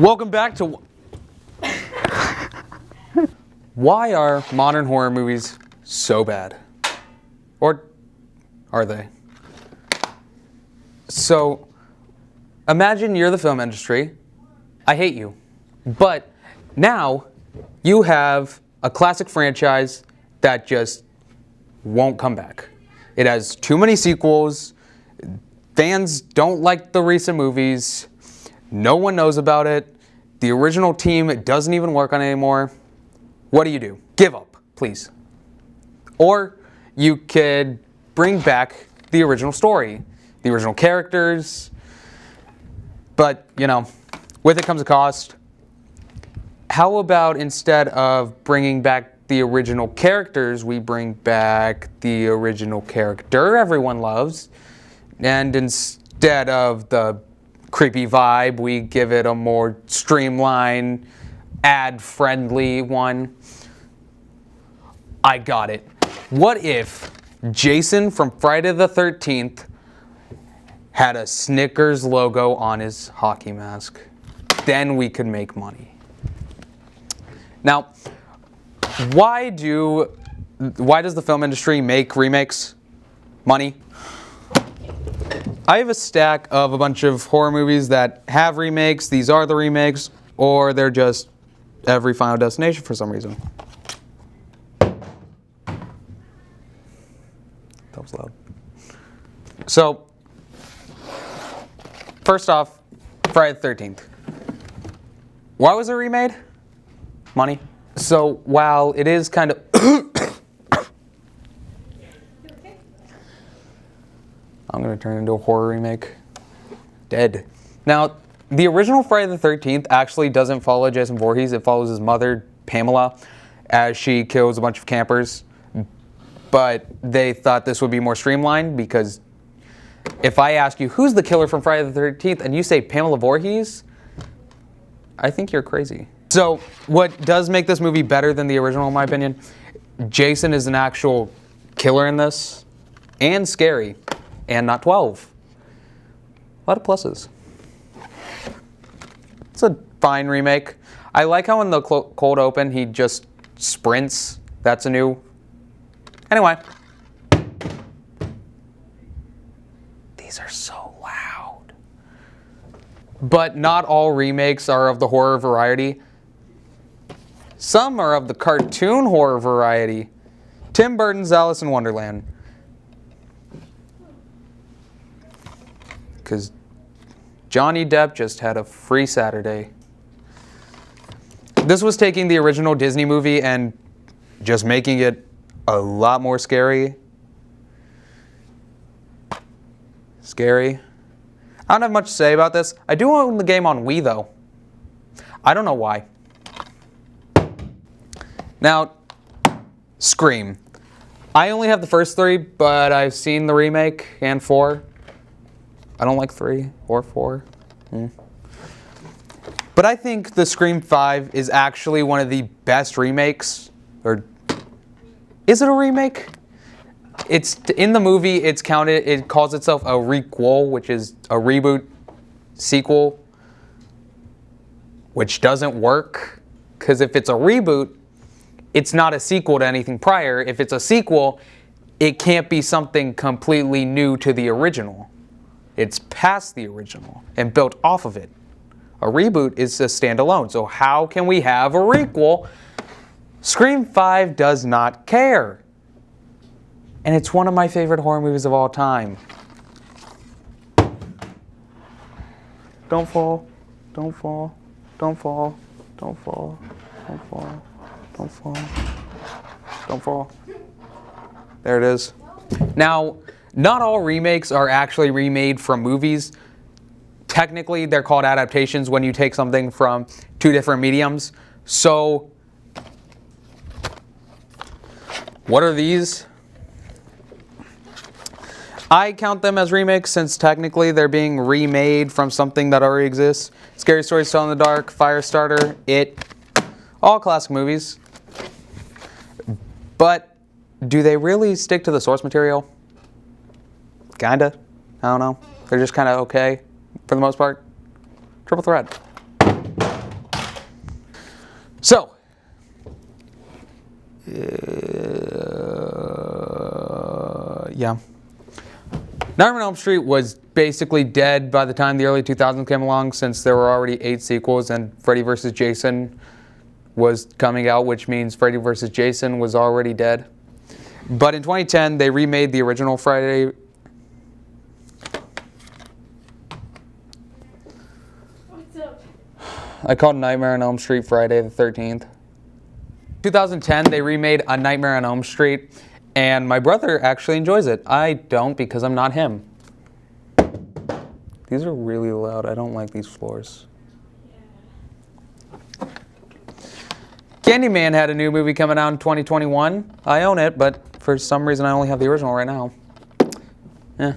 Welcome back to... Why are modern horror movies so bad? Or are they? So, imagine you're the film industry. I hate you. But now, you have a classic franchise that just won't come back. It has too many sequels. Fans don't like the recent movies. No one knows about it. The original team doesn't even work on it anymore. What do? Give up, please. Or you could bring back the original story, the original characters. But, you know, with it comes a cost. How about instead of bringing back the original characters, we bring back the original character everyone loves, and instead of the creepy vibe, we give it a more streamlined, ad-friendly one? I got it. What if Jason from Friday the 13th had a Snickers logo on his hockey mask? Then we could make money. Now, why does the film industry make remakes? Money. I have a stack of a bunch of horror movies that have remakes. These are the remakes, or they're just every Final Destination for some reason. That was loud. So, first off, Friday the 13th. Why was it remade? Money. So while it is kind of I'm going to turn into a horror remake. Dead. Now, the original Friday the 13th actually doesn't follow Jason Voorhees. It follows his mother, Pamela, as she kills a bunch of campers. But they thought this would be more streamlined because if I ask you, who's the killer from Friday the 13th, and you say Pamela Voorhees, I think you're crazy. So what does make this movie better than the original, in my opinion, Jason is an actual killer in this, and scary, and not 12. A lot of pluses. It's a fine remake. I like how in the cold open he just sprints. That's a new... Anyway. These are so loud. But not all remakes are of the horror variety. Some are of the cartoon horror variety. Tim Burton's Alice in Wonderland. Because Johnny Depp just had a free Saturday. This was taking the original Disney movie and just making it a lot more scary. Scary. I don't have much to say about this. I do own the game on Wii though. I don't know why. Now, Scream. I only have the first 3, but I've seen the remake and 4. I don't like 3 or 4. But I think the Scream 5 is actually one of the best remakes. Or is it a remake? It's in the movie. It calls itself a requel, which is a reboot sequel, which doesn't work because if it's a reboot, it's not a sequel to anything prior. If it's a sequel, it can't be something completely new to the original. It's past the original and built off of it. A reboot is a standalone. So how can we have a requel? Scream 5 does not care. And it's one of my favorite horror movies of all time. Don't fall. Don't fall. Don't fall. Don't fall. Don't fall. Don't fall. Don't fall. There it is. Now, not all remakes are actually remade from movies. Technically, they're called adaptations when you take something from 2 different mediums. So, what are these? I count them as remakes since technically they're being remade from something that already exists. Scary Stories to Tell in the Dark, Firestarter, It, all classic movies. But do they really stick to the source material? Kinda. I don't know. They're just kind of okay for the most part. Triple threat. So, yeah. Nightmare on Elm Street was basically dead by the time the early 2000s came along, since there were already 8 sequels and Freddy vs. Jason was coming out, which means Freddy vs. Jason was already dead. But in 2010, they remade the original Friday. What's up? I called Nightmare on Elm Street Friday the 13th. 2010, they remade A Nightmare on Elm Street, and my brother actually enjoys it. I don't, because I'm not him. These are really loud. I don't like these floors. Yeah. Candyman had a new movie coming out in 2021. I own it, but for some reason I only have the original right now. Yeah.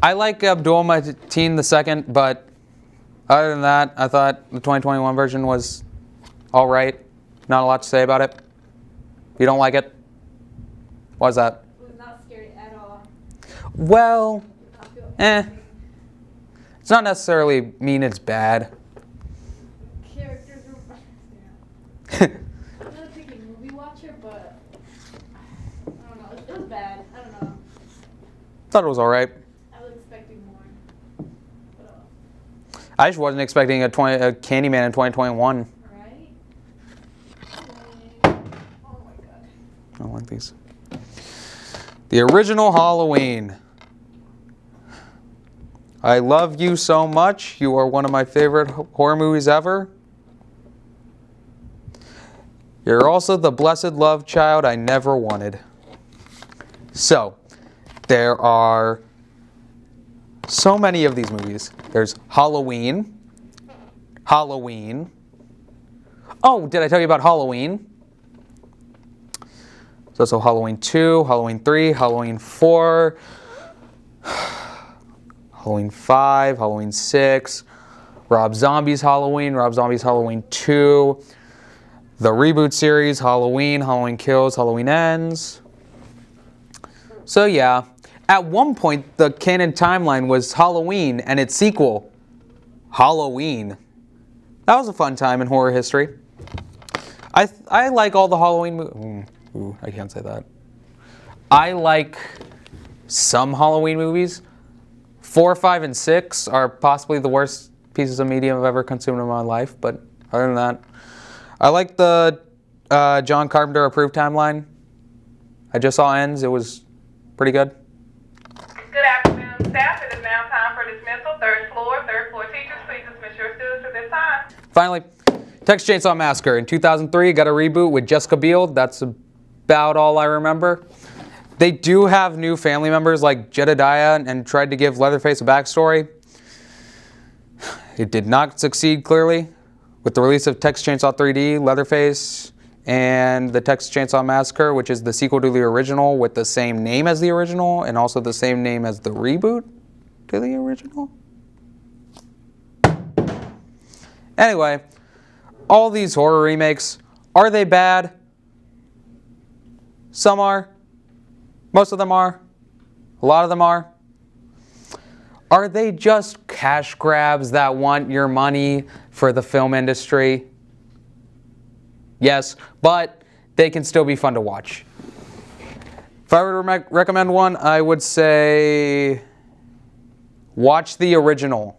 I like Abdul Mateen II, but other than that, I thought the 2021 version was all right. Not a lot to say about it. You don't like it? Why is that? It was not scary at all. Well, I feel it's not necessarily mean it's bad. characters were I'm not a picky movie watcher, but I don't know. It was bad. I don't know. Thought it was all right. I was expecting more. But, I just wasn't expecting a Candyman in 2021. right? Oh my god. I don't like these. The original Halloween. I love you so much. You are one of my favorite horror movies ever. You're also the blessed love child I never wanted. So, there are so many of these movies. There's Halloween. Halloween. Oh, did I tell you about Halloween? So Halloween 2, Halloween 3, Halloween 4, Halloween 5, Halloween 6, Rob Zombie's Halloween, Rob Zombie's Halloween 2, the Reboot series, Halloween, Halloween Kills, Halloween Ends. So yeah, at one point the canon timeline was Halloween and its sequel, Halloween. That was a fun time in horror history. I like all the Halloween movies. Ooh, I can't say that. I like some Halloween movies. 4, 5, and 6 are possibly the worst pieces of media I've ever consumed in my life, but other than that, I like the John Carpenter approved timeline. I just saw Ends. It was pretty good. Good afternoon, staff. It is now time for dismissal. Third floor teachers, please dismiss your students at this time. Finally, Texas Chainsaw Massacre. In 2003, got a reboot with Jessica Biel. That's about all I remember. They do have new family members like Jedediah and tried to give Leatherface a backstory. It did not succeed, clearly. With the release of Texas Chainsaw 3D, Leatherface, and the Texas Chainsaw Massacre, which is the sequel to the original with the same name as the original and also the same name as the reboot to the original. Anyway, all these horror remakes, are they bad? Some are. Most of them are. A lot of them are. Are they just cash grabs that want your money for the film industry? Yes, but they can still be fun to watch. If I were to recommend one, I would say watch the original.